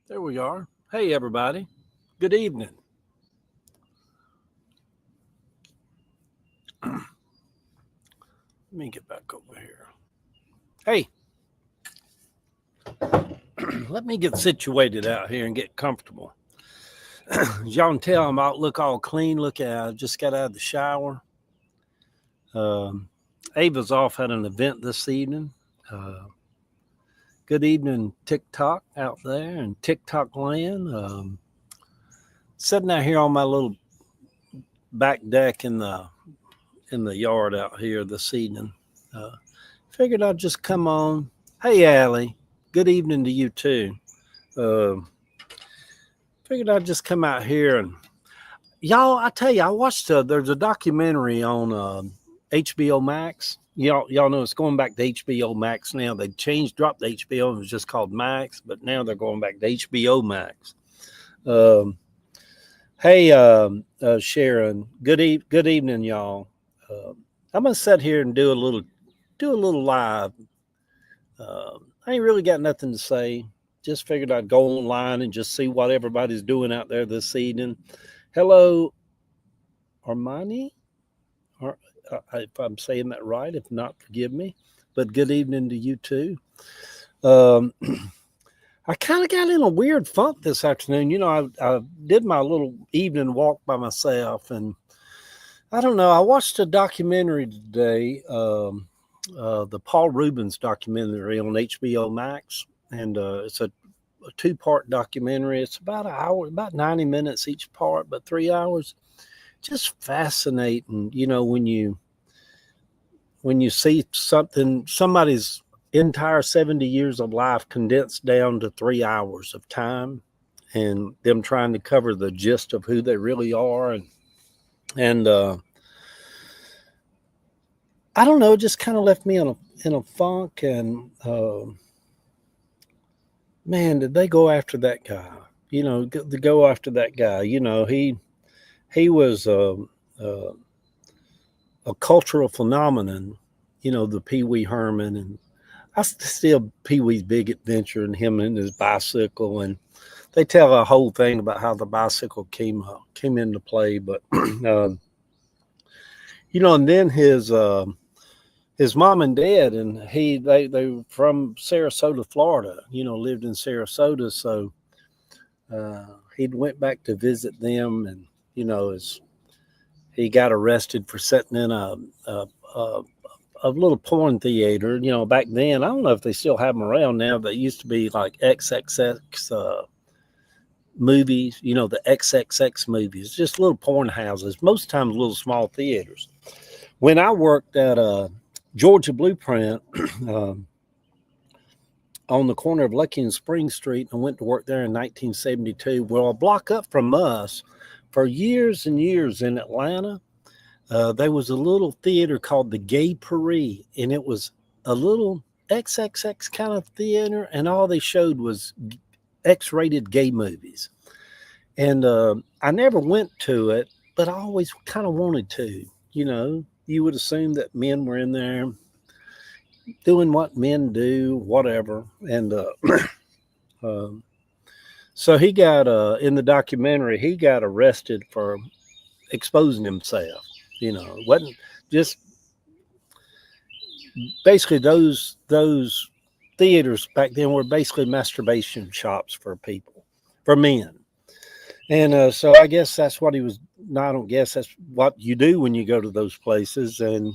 There we are. Hey, everybody. Good evening. Let me get back over here. Hey, let me get situated out here and get comfortable. As y'all can tell, I'm out, look all clean. Look at, I just got out of the shower. Um, Ava's off at an event this evening. Uh, Good evening, TikTok out there and TikTok land. Sitting out here on my little back deck in the yard out here this evening. Uh, Figured I'd just come on. Hey, Allie. Good evening to you too. Uh, Figured I'd just come out here and y'all. I tell you, I watched. There's a documentary on HBO Max. Y'all know it's going back to HBO Max now. They dropped the HBO. It was just called Max, but now they're going back to HBO Max. Um, hey, Sharon. Good evening, y'all. I'm gonna sit here and do a little live. I ain't really got nothing to say. Just figured I'd go online and just see what everybody's doing out there this evening. Hello, Armani. Or, if I'm saying that right, if not, forgive me. But good evening to you too. Um, I kind of got in a weird funk this afternoon. I did my little evening walk by myself, and I don't know. I watched a documentary today, the Paul Rubens documentary on HBO Max, and it's a two-part documentary. It's about an hour, about 90 minutes each part, but 3 hours. Just fascinating, when you see somebody's entire 70 years of life condensed down to 3 hours of time, and them trying to cover the gist of who they really are, and I don't know, it just kind of left me in a funk, and man, did they go after that guy? To go after that guy. He was a cultural phenomenon. The Pee Wee Herman, and I still Pee Wee's Big Adventure, and him and his bicycle, and they tell a whole thing about how the bicycle came into play, but and then his mom and dad, and they were from Sarasota, Florida. Lived in Sarasota, so he went back to visit them, and as he got arrested for sitting in a a little porn theater. Back then, I don't know if they still have them around now. But it used to be like XXX movies. The XXX movies, just little porn houses. Most times, little small theaters. When I worked at Georgia Blueprint on the corner of Lucky and Spring Street, I went to work there in 1972. Well, a block up from us, for years and years in Atlanta, there was a little theater called the Gay Paris, and it was a little XXX kind of theater, and all they showed was X-rated gay movies. And I never went to it, but I always kind of wanted to. You would assume that men were in there doing what men do, whatever. And um, so he got in the documentary, he got arrested for exposing himself. It wasn't just basically those theaters back then were basically masturbation shops for people, for men. And so I guess that's what he was. No, I don't guess that's what you do when you go to those places. And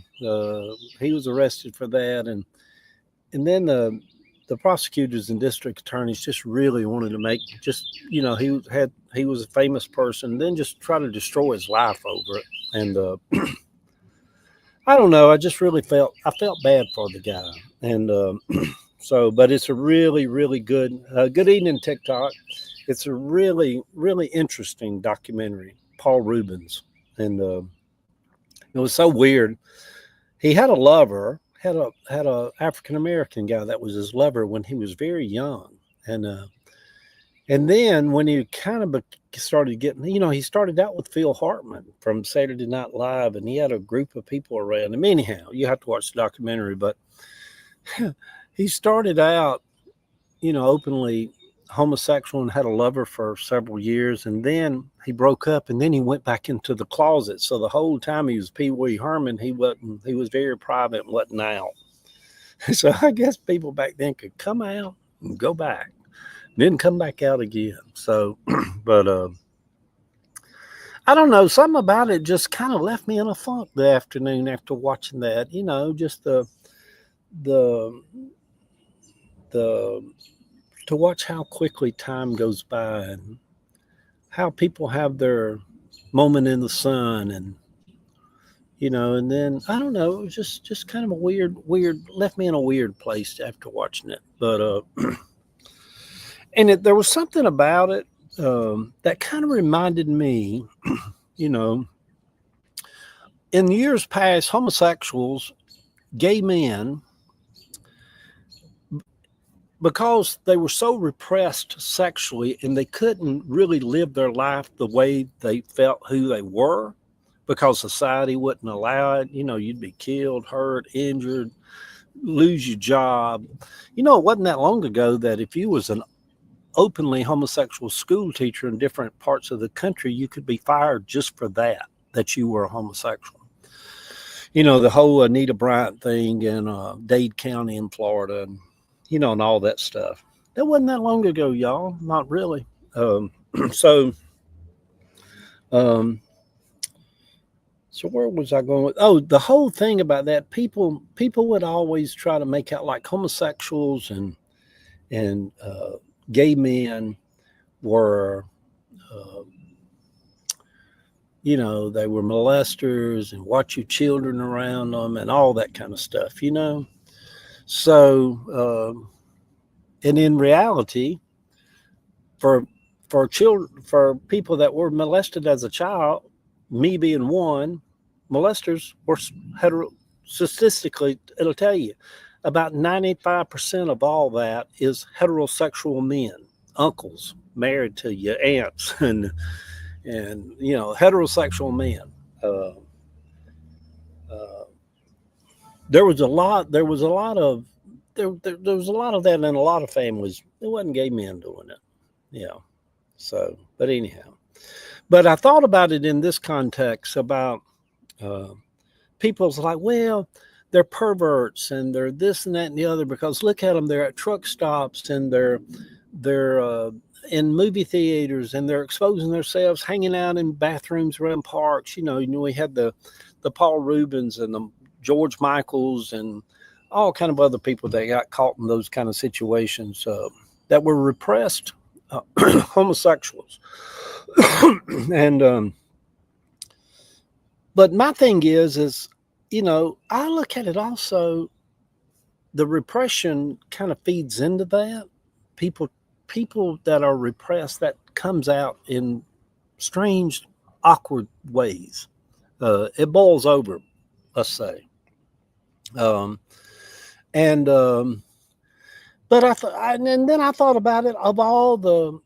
he was arrested for that. And then the prosecutors and district attorneys just really wanted to make he was a famous person, then just try to destroy his life over it. And I don't know. I just really felt bad for the guy. And so, but it's a really, really good evening, TikTok. It's a really, really interesting documentary, Paul Rubens. And it was so weird. He had a lover, had a African American guy that was his lover when he was very young. And then when he kind of started getting, he started out with Phil Hartman from Saturday Night Live, and he had a group of people around him. Anyhow, you have to watch the documentary, but he started out, openly homosexual and had a lover for several years, and then he broke up, and then he went back into the closet. So the whole time he was Pee Wee Herman, he was very private and wasn't out. So I guess people back then could come out and go back, then come back out again. So, but I don't know, something about it just kind of left me in a funk the afternoon after watching that. Just the to watch how quickly time goes by and how people have their moment in the sun, and and then I don't know, it was just kind of a weird left me in a weird place after watching it. But and there was something about it that kind of reminded me, in years past, homosexuals, gay men, because they were so repressed sexually and they couldn't really live their life the way they felt who they were, because society wouldn't allow it. You'd be killed, hurt, injured, lose your job. It wasn't that long ago that if you was an openly homosexual school teacher in different parts of the country, you could be fired just for that you were a homosexual. The whole Anita Bryant thing in Dade County in Florida, and and all that stuff. That wasn't that long ago, y'all. Not really. So where was I going with? Oh, the whole thing about that, people would always try to make out like homosexuals and gay men were, they were molesters and watch your children around them and all that kind of stuff, So, and in reality, for people that were molested as a child, me being one, molesters were statistically, it'll tell you about 95% of all that is heterosexual men, uncles married to your aunts, and heterosexual men. There was a lot of that in a lot of families. It wasn't gay men doing it. So, but anyhow, but I thought about it in this context about people's like, well, they're perverts and they're this and that and the other, because look at them, they're at truck stops and they're in movie theaters and they're exposing themselves, hanging out in bathrooms around parks. We had the Paul Rubens and the George Michaels and all kind of other people that got caught in those kind of situations that were repressed homosexuals. And but my thing is I look at it also, the repression kind of feeds into that. People that are repressed, that comes out in strange, awkward ways. It boils over, let's say. But and then I thought about it, of all the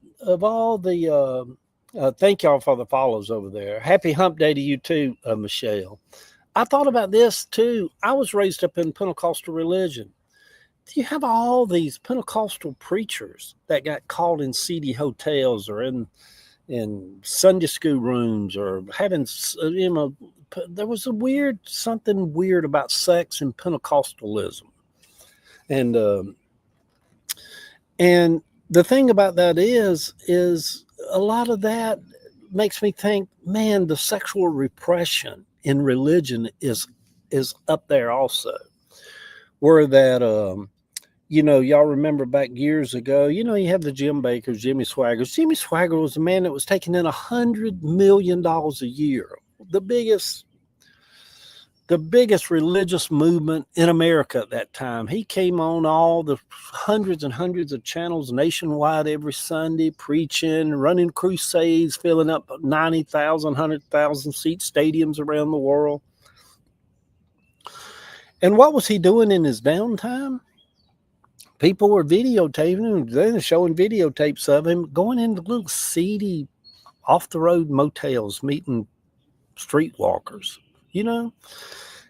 thank y'all for the follows over there. Happy hump day to you too, Michelle. I thought about this too. I was raised up in Pentecostal religion. You have all these Pentecostal preachers that got caught in seedy hotels or in Sunday school rooms, or having, there was something weird about sex and Pentecostalism. And the thing about that is a lot of that makes me think, man, the sexual repression in religion is up there also. Where that, y'all remember back years ago, you have the Jim Bakkers, Jimmy Swaggart. Jimmy Swaggart was a man that was taking in $100 million a year. The biggest religious movement in America at that time. He came on all the hundreds and hundreds of channels nationwide every Sunday, preaching, running crusades, filling up 90,000, 100,000 seat stadiums around the world. And what was he doing in his downtime? People were videotaping him, then showing videotapes of him going into little seedy, off-the-road motels, meeting streetwalkers,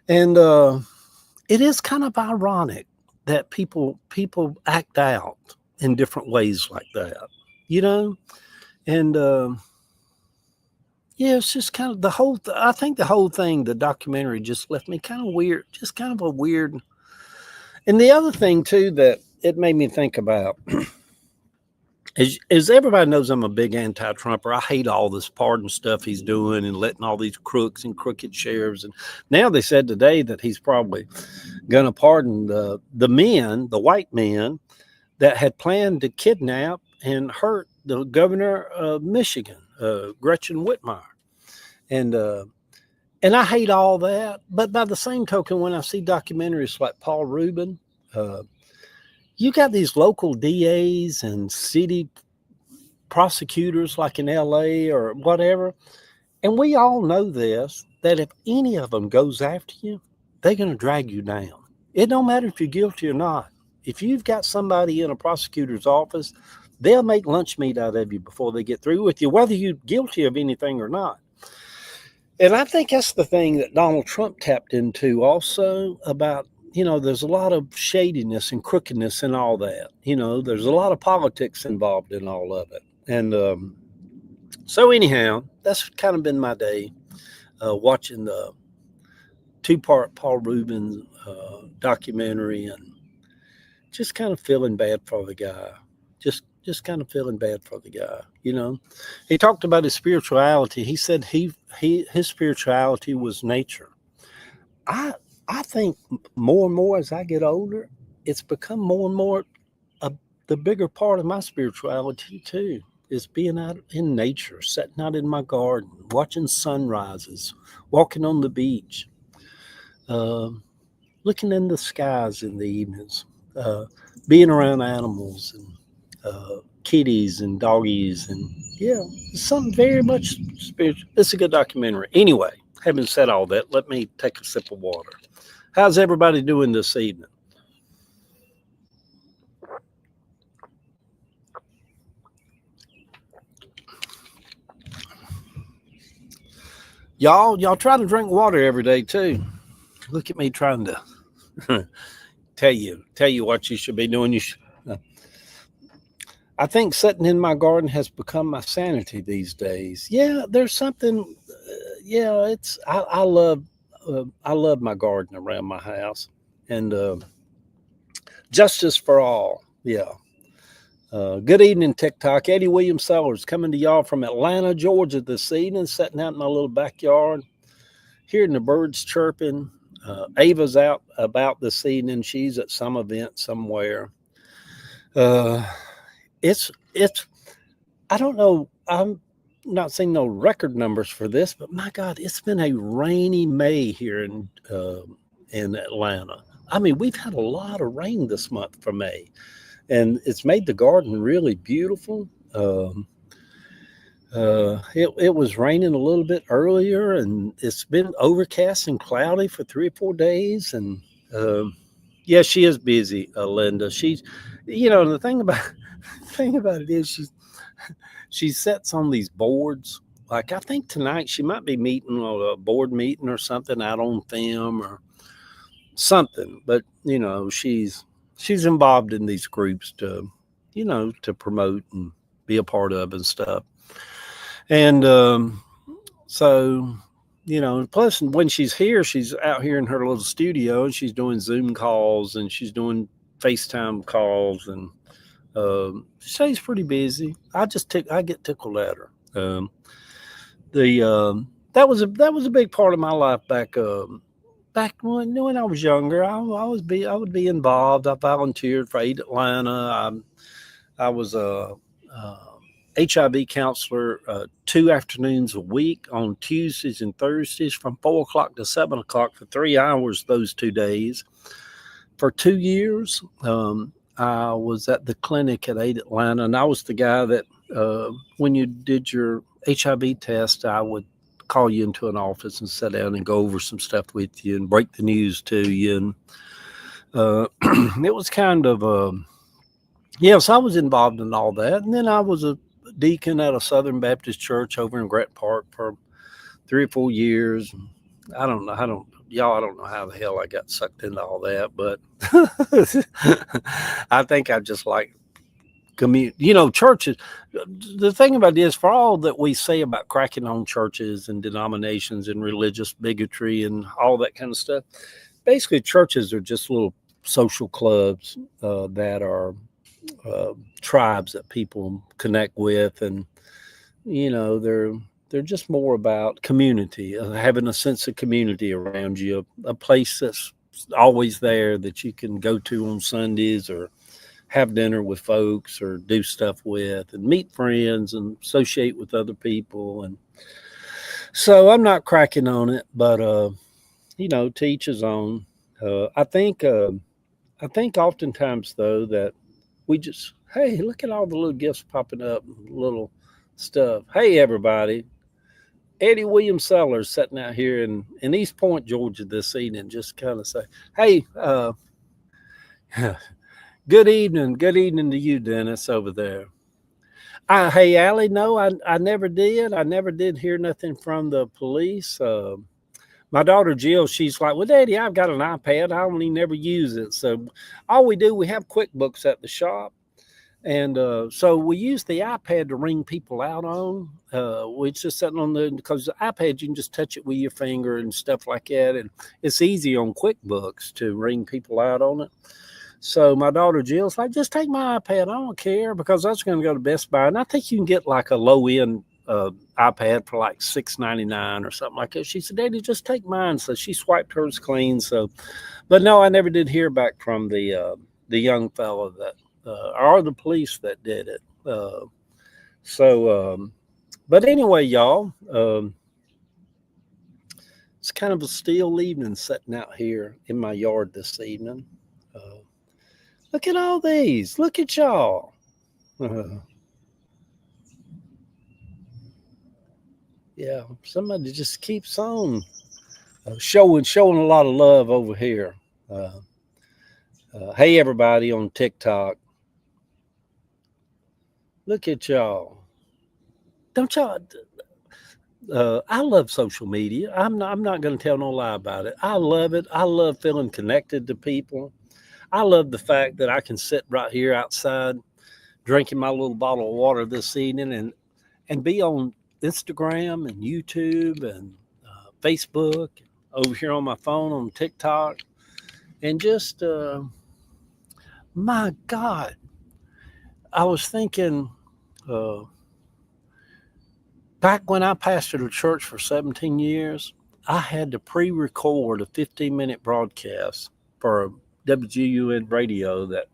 And it is kind of ironic that people act out in different ways like that, and yeah, it's just kind of I think the whole thing, the documentary just left me kind of weird, just kind of a weird. And the other thing too that it made me think about is everybody knows I'm a big anti-Trumper. I hate all this pardon stuff he's doing and letting all these crooks and crooked sheriffs. And now they said today that he's probably going to pardon the the white men that had planned to kidnap and hurt the governor of Michigan, Gretchen Whitmer. And I hate all that. But by the same token, when I see documentaries like Paul Rubin, you got these local DAs and city prosecutors like in LA or whatever. And we all know this, that if any of them goes after you, they're going to drag you down. It don't matter if you're guilty or not. If you've got somebody in a prosecutor's office, they'll make lunch meat out of you before they get through with you, whether you're guilty of anything or not. And I think that's the thing that Donald Trump tapped into also about, there's a lot of shadiness and crookedness and all that. There's a lot of politics involved in all of it. And so anyhow, that's kind of been my day, watching the 2-part Paul Rubin documentary and just kind of feeling bad for the guy. Just kind of feeling bad for the guy. He talked about his spirituality. He said his spirituality was nature. I think more and more as I get older, it's become more and more the bigger part of my spirituality too, is being out in nature, sitting out in my garden, watching sunrises, walking on the beach, looking in the skies in the evenings, being around animals and kitties and doggies. And yeah, it's something very much spiritual. It's a good documentary. Anyway, having said all that, let me take a sip of water. How's everybody doing this evening? Y'all try to drink water every day too. Look at me trying to tell you what you should be doing. I think sitting in my garden has become my sanity these days. Yeah, there's something. I love my garden around my house, and justice for all. Yeah. Good evening, TikTok. Eddie William Sellers coming to y'all from Atlanta, Georgia this evening, sitting out in my little backyard, hearing the birds chirping. Ava's out about this evening. She's at some event somewhere. It's I don't know. I'm not seeing no record numbers for this, but my God, it's been a rainy May here in Atlanta. I mean, we've had a lot of rain this month for May, and it's made the garden really beautiful. It was raining a little bit earlier, and it's been overcast and cloudy for 3 or 4 days. And yeah, she is busy, Linda. She's, the thing about it is she sits on these boards. Like I think tonight she might be meeting on a board meeting or something out on film or something. But she's involved in these groups to promote and be a part of and stuff. And so plus when she's here, she's out here in her little studio and she's doing Zoom calls and she's doing FaceTime calls, and she stays pretty busy. I get tickled at her. That was a big part of my life back when I was younger. I would be involved. I volunteered for Aid Atlanta. I was a HIV counselor 2 afternoons a week on Tuesdays and Thursdays from 4 o'clock to 7 o'clock for 3 hours those 2 days. For 2 years, I was at the clinic at Aid Atlanta, and I was the guy that when you did your HIV test, I would call you into an office and sit down and go over some stuff with you and break the news to you. And it was kind of, so I was involved in all that. And then I was a deacon at a Southern Baptist church over in Grant Park for 3 or 4 years. I don't know how the hell I got sucked into all that, but I think I just like churches. The thing about this, for all that we say about cracking on churches and denominations and religious bigotry and all that kind of stuff, basically churches are just little social clubs that are tribes that people connect with, and they're just more about community, having a sense of community around you, a place that's always there that you can go to on Sundays or have dinner with folks or do stuff with and meet friends and associate with other people. And so I'm not cracking on it, but to each his own. I think oftentimes though that we just, hey, look at all the little gifts popping up, little stuff. Hey everybody, Eddie William Sellers sitting out here in East Point, Georgia this evening, just kind of say, hey, good evening to you, Dennis, over there. Hey, Allie, no, I never did. I never did hear nothing from the police. My daughter Jill, she's like, well, Daddy, I've got an iPad. I only never use it. So all we do, we have QuickBooks at the shop. And so we use the iPad to ring people out on. We're just sitting on because the iPad, you can just touch it with your finger and stuff like that. And it's easy on QuickBooks to ring people out on it. So my daughter Jill's like, just take my iPad. I don't care, because I was going to go to Best Buy. And I think you can get like a low-end iPad for like $6.99 or something like that. She said, Daddy, just take mine. So she swiped hers clean. So, but no, I never did hear back from the young fellow that, or the police that did it. But anyway, y'all, it's kind of a still evening sitting out here in my yard this evening. Look at all these. Look at y'all. Yeah, somebody just keeps on showing a lot of love over here. Hey, everybody on TikTok. Look at y'all. Don't y'all? I love social media. I'm not going to tell no lie about it. I love it. I love feeling connected to people. I love the fact that I can sit right here outside drinking my little bottle of water this evening and be on Instagram and YouTube and Facebook, over here on my phone on TikTok, and just, my God, I was thinking, back when I pastored a church for 17 years, I had to pre-record a 15-minute broadcast for WGUN radio that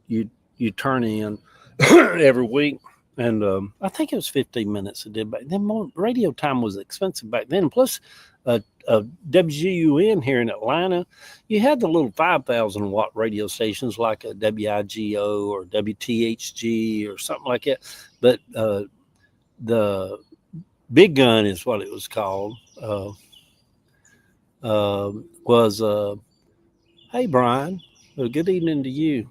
you turn in every week. And I think it was 15 minutes it did back then. Radio time was expensive back then. Plus, WGUN here in Atlanta, you had the little 5,000 watt radio stations like a WIGO or WTHG or something like that. But the Big Gun is what it was called. Hey, Brian, good evening to you.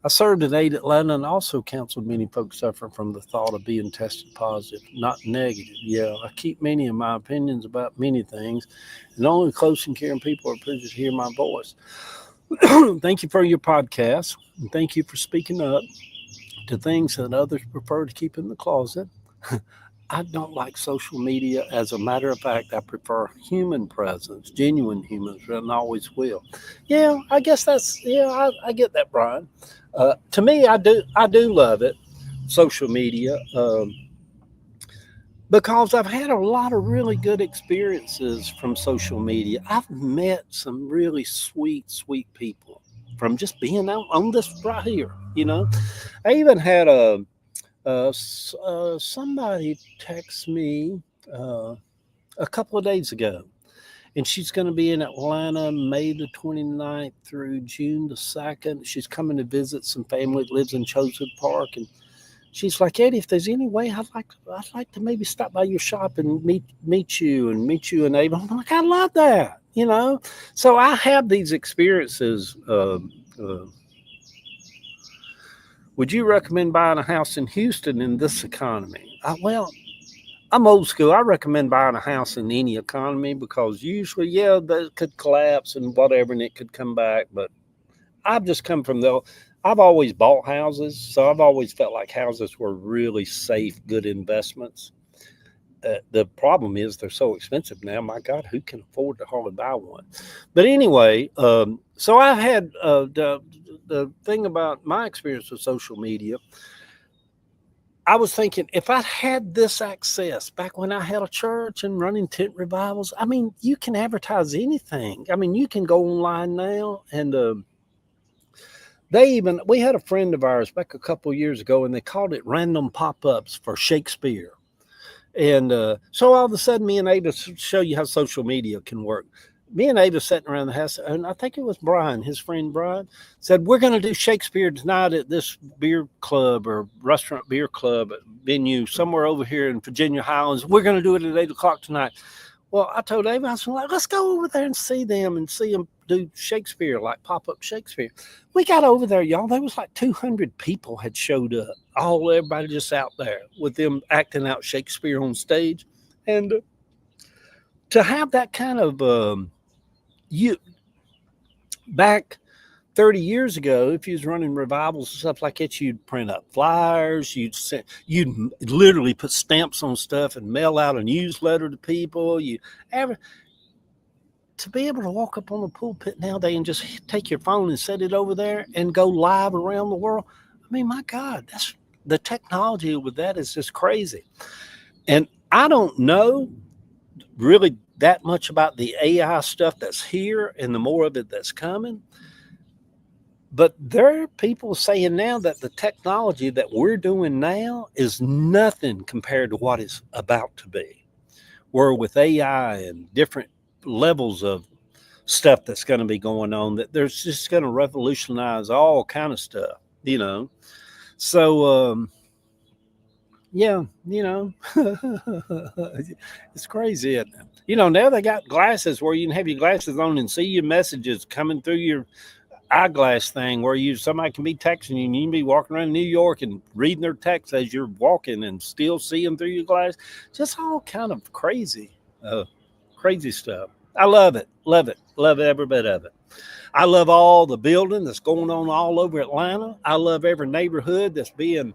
I served in Aid Atlanta and also counseled many folks suffering from the thought of being tested positive, not negative. Yeah, I keep many of my opinions about many things, and only close and caring people are privileged to hear my voice. Thank you for your podcast, and thank you for speaking up to things that others prefer to keep in the closet. I don't like social media. As a matter of fact, I prefer human presence, genuine humans, and always will. Yeah, I guess that's, I get that, Brian. To me, I do love it, social media, because I've had a lot of really good experiences from social media. I've met some really sweet people from just being out on this right here. I even had somebody text me a couple of days ago, and she's going to be in Atlanta May the 29th through June the 2nd. She's coming to visit some family that lives in Chosewood Park, and she's like, Eddie, if there's any way, I'd like to maybe stop by your shop and meet you and Ava. I'm like, I love that, So I have these experiences. Would you recommend buying a house in Houston in this economy? Well, I'm old school. I recommend buying a house in any economy because usually, that could collapse and whatever, and it could come back. But I've just come from I've always bought houses, so I've always felt like houses were really safe, good investments. The problem is they're so expensive now. My God, who can afford to hardly buy one? But anyway, so I had the thing about my experience with social media. I was thinking if I had this access back when I had a church and running tent revivals, I mean, you can advertise anything. I mean, you can go online now and we had a friend of ours back a couple of years ago and they called it random pop-ups for Shakespeare. And so all of a sudden, me and Ava show you how social media can work. Me and Ava sitting around the house, and I think it was Brian, his friend Brian, said, we're going to do Shakespeare tonight at this beer club or restaurant beer club venue somewhere over here in Virginia Highlands. We're going to do it at 8 o'clock tonight. Well, I told Ava, I was like, let's go over there and see them do Shakespeare, like pop-up Shakespeare. We got over there, y'all. There was like 200 people had showed up. Everybody just out there with them acting out Shakespeare on stage. And to have that kind of, back 30 years ago, if you was running revivals and stuff like that, you'd print up flyers, you'd literally put stamps on stuff and mail out a newsletter to people. To be able to walk up on the pulpit nowadays and just take your phone and set it over there and go live around the world. I mean, my God, that's the technology with that is just crazy. And I don't know really that much about the AI stuff that's here and the more of it that's coming. But there are people saying now that the technology that we're doing now is nothing compared to what it's about to be. Where with AI and different levels of stuff that's going to be going on, that there's just going to revolutionize all kind of stuff, so yeah, it's crazy, isn't it? Now they got glasses where you can have your glasses on and see your messages coming through your eyeglass thing, where somebody can be texting you and you can be walking around New York and reading their text as you're walking and still see them through your glass. Just all kind of crazy stuff. I love it, love every bit of it. I love all the building that's going on all over Atlanta. I love every neighborhood that's being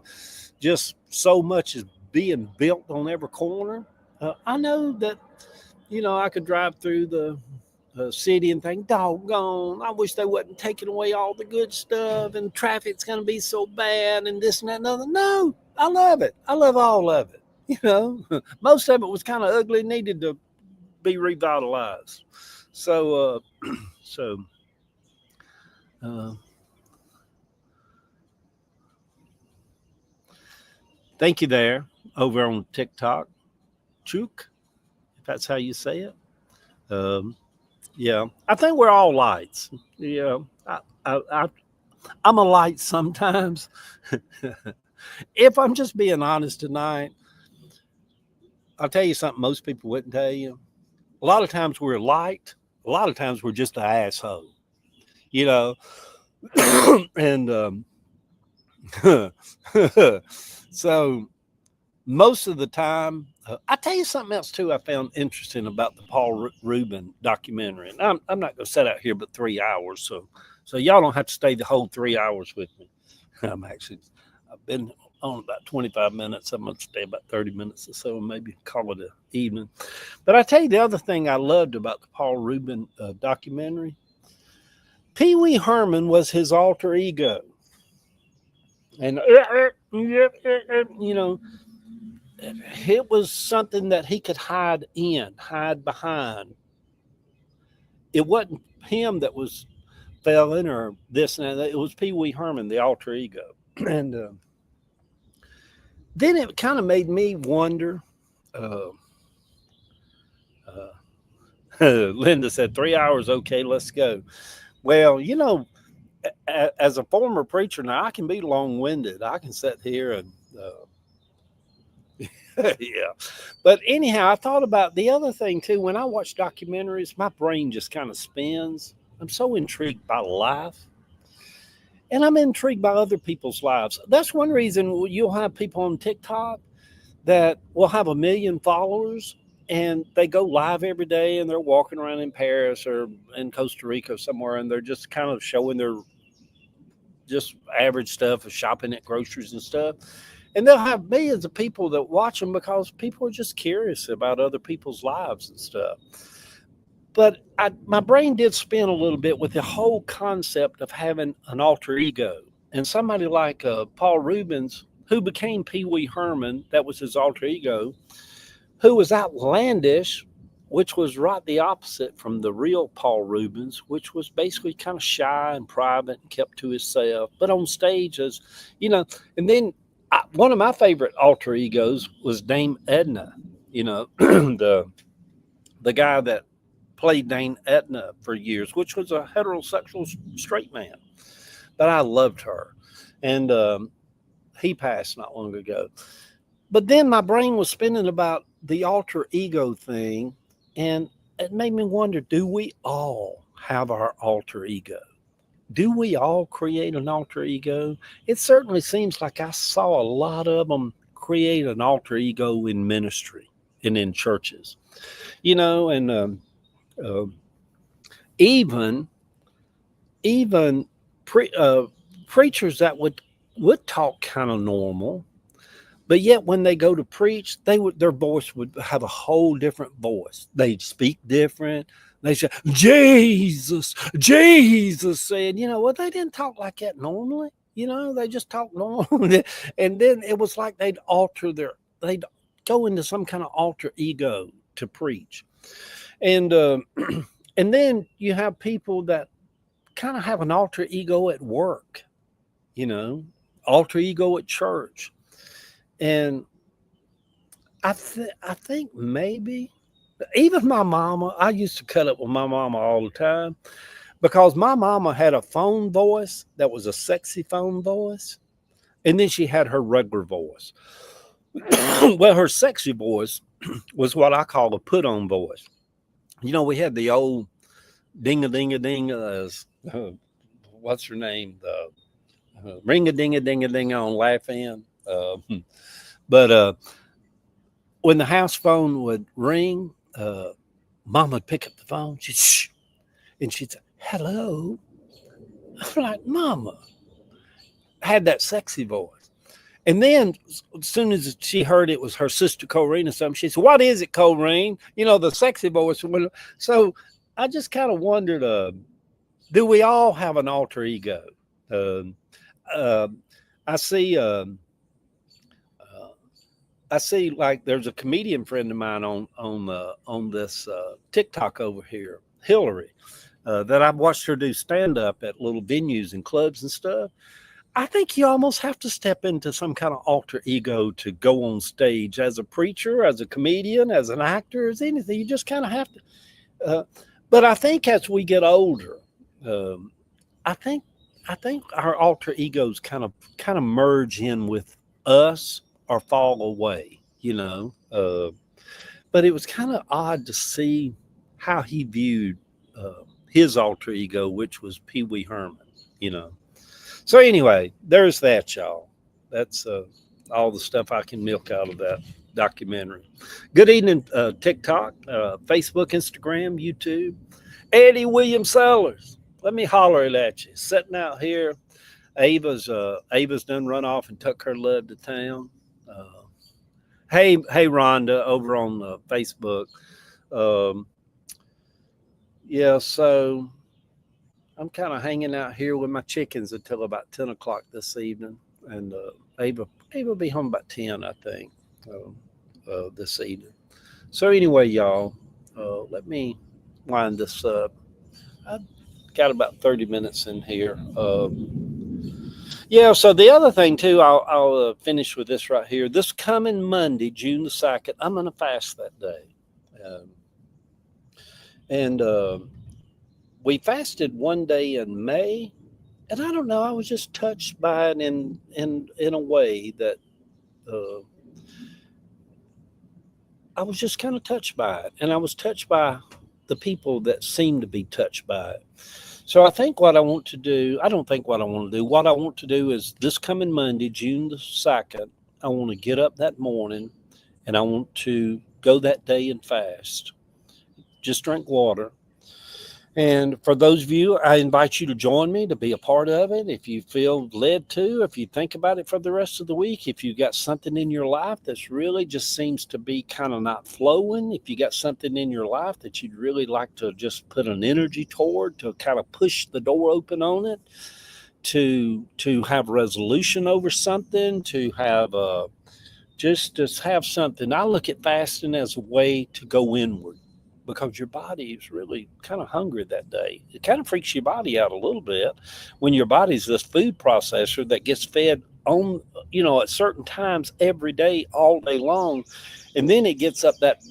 just so much is being built on every corner. I know that, I could drive through the city and think, doggone, I wish they wasn't taking away all the good stuff and traffic's going to be so bad and this and that and other. No, I love it. I love all of it. Most of it was kind of ugly, needed to be revitalized. So, thank you there over on TikTok, Chook, if that's how you say it. Yeah, I think we're all lights. Yeah, I'm a light sometimes. If I'm just being honest tonight, I'll tell you something most people wouldn't tell you. A lot of times we're light. A lot of times we're just an asshole, and so most of the time, I tell you something else too. I found interesting about the Paul Rubin documentary, and I'm not going to set out here but 3 hours, so y'all don't have to stay the whole 3 hours with me. I've been on about 25 minutes. I'm going to stay about 30 minutes or so, and maybe call it an evening. But I tell you the other thing I loved about the Paul Rubin documentary. Pee Wee Herman was his alter ego, and it was something that he could hide behind. It wasn't him that was failing or this and that. It was Pee Wee Herman, the alter ego. And then it kind of made me wonder. Linda said 3 hours. Okay, let's go. Well, as a former preacher now, I can be long-winded. I can sit here and yeah. But anyhow, I thought about the other thing too. When I watch documentaries, my brain just kind of spins. I'm so intrigued by life. And I'm intrigued by other people's lives. That's one reason you'll have people on TikTok that will have 1 million followers and they go live every day and they're walking around in Paris or in Costa Rica somewhere and they're just kind of showing their just average stuff of shopping at groceries and stuff. And they'll have millions of people that watch them because people are just curious about other people's lives and stuff. But my brain did spin a little bit with the whole concept of having an alter ego. And somebody like Paul Rubens, who became Pee Wee Herman, that was his alter ego, who was outlandish, which was right the opposite from the real Paul Rubens, which was basically kind of shy and private and kept to himself. But on stage, as you know, and then one of my favorite alter egos was Dame Edna, the guy that played Dame Edna for years, which was a heterosexual straight man. But I loved her. And he passed not long ago. But then my brain was spinning about the alter ego thing. And it made me wonder, do we all have our alter ego? Do we all create an alter ego? It certainly seems like I saw a lot of them create an alter ego in ministry and in churches, and even preachers that would talk kind of normal, but yet when they go to preach, their voice would have a whole different voice. They'd speak different. They say, Jesus, said, they didn't talk like that normally. They just talk normal. And then it was like they'd go into some kind of alter ego to preach. And and then you have people that kind of have an alter ego at work, alter ego at church. And I think maybe even my mama, I used to cut up with my mama all the time because my mama had a phone voice that was a sexy phone voice. And then she had her regular voice. Well, her sexy voice was what I call a put on voice. We had the old ding-a-ding-a-ding, what's her name? The ring-a-ding-a-ding-a-ding on Laugh-In. But when the house phone would ring, Mom would pick up the phone. She'd shh, and she'd say, "Hello." I'm like, Mama had that sexy voice. And then as soon as she heard it was her sister Corrine or something, she said, "What is it, Corrine?" The sexy voice. So I just kind of wondered, do we all have an alter ego? I see like there's a comedian friend of mine on this TikTok over here, Hillary, that I've watched her do stand up at little venues and clubs and stuff. I think you almost have to step into some kind of alter ego to go on stage as a preacher, as a comedian, as an actor, as anything. You just kind of have to. But I think as we get older, I think our alter egos kind of merge in with us or fall away, But it was kind of odd to see how he viewed his alter ego, which was Pee Wee Herman, So anyway, there's that, y'all. That's all the stuff I can milk out of that documentary. Good evening, TikTok, Facebook, Instagram, YouTube. Eddie William Sellers. Let me holler at you. Sitting out here. Ava's done run off and took her love to town. Hey, Rhonda over on Facebook. Yeah, so I'm kind of hanging out here with my chickens until about 10 o'clock this evening. And Ava will be home about 10, I think, this evening. So anyway, y'all, let me wind this up. I've got about 30 minutes in here. Yeah, so the other thing, too, I'll finish with this right here. This coming Monday, June the 2nd, I'm going to fast that day. And we fasted one day in May, and I don't know, I was just touched by it in a way that I was just kind of touched by it. And I was touched by the people that seemed to be touched by it. So I think what I want to do, I don't think what I want to do. What I want to do is this coming Monday, June the 2nd, I want to get up that morning and I want to go that day and fast. Just drink water. And for those of you, I invite you to join me to be a part of it. If you feel led to, if you think about it for the rest of the week, if you got something in your life that's really just seems to be kind of not flowing, if you got something in your life that you'd really like to just put an energy toward to kind of push the door open on it, to have resolution over something, to have just have something. I look at fasting as a way to go inward because your body is really kind of hungry that day. It kind of freaks your body out a little bit when your body's this food processor that gets fed on, at certain times every day, all day long. And then it gets up that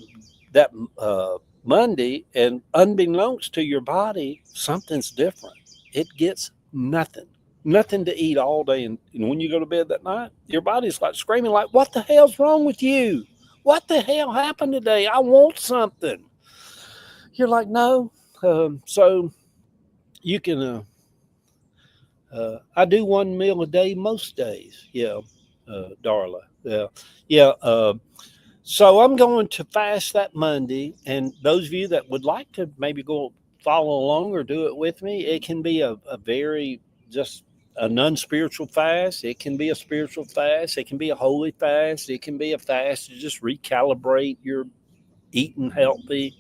Monday, and unbeknownst to your body, something's different. It gets nothing to eat all day. And when you go to bed that night, your body's like screaming, like, what the hell's wrong with you? What the hell happened today? I want something. You're like, no. So you can, I do one meal a day most days. Yeah, Darla. Yeah. Yeah. So I'm going to fast that Monday. And those of you that would like to maybe go follow along or do it with me, it can be a very just a non-spiritual fast. It can be a spiritual fast. It can be a holy fast. It can be a fast to just recalibrate your eating healthy.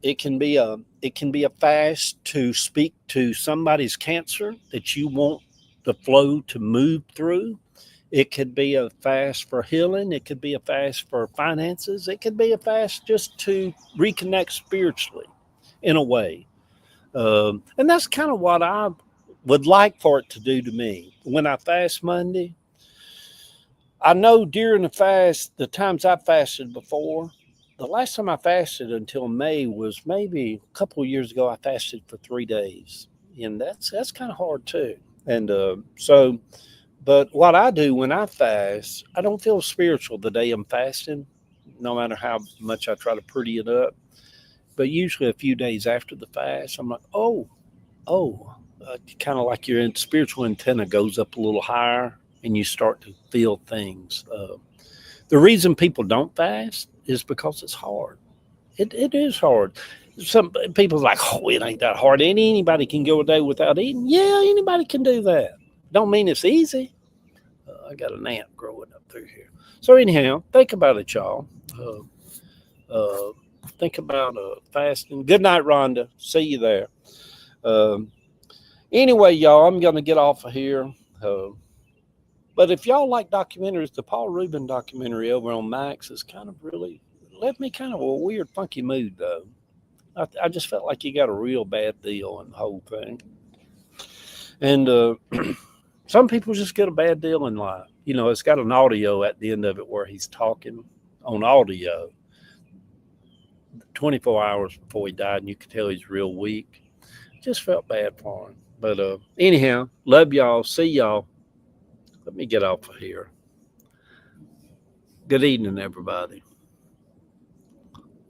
It can be a fast to speak to somebody's cancer that you want the flow to move through. It could be a fast for healing. It could be a fast for finances. It could be a fast just to reconnect spiritually in a way. And that's kind of what I would like for it to do to me. When I fast Monday, I know during the fast, the times I fasted before, the last time I fasted until May was maybe a couple of years ago. I fasted for 3 days, and that's kind of hard too. And but what I do when I fast, I don't feel spiritual the day I'm fasting, no matter how much I try to pretty it up. But usually a few days after the fast, I'm like, oh, kind of like your spiritual antenna goes up a little higher, and you start to feel things. The reason people don't fast is because it's hard. It is hard. Some people's like, oh, it ain't that hard. Anybody can go a day without eating. Yeah, anybody can do that. Don't mean it's easy. I got an ant growing up through here. So anyhow, think about it, y'all. Uh, uh, think about fasting. Good night, Rhonda. See you there. Um, anyway, y'all, I'm going to get off of here. Uh, but if y'all like documentaries, the Paul Rubin documentary over on Max is kind of really left me kind of a weird, funky mood, though. I just felt like he got a real bad deal on the whole thing. And some people just get a bad deal in life. It's got an audio at the end of it where he's talking on audio 24 hours before he died, and you could tell he's real weak. Just felt bad for him. But anyhow, love y'all. See y'all. Let me get off of here. Good evening, everybody.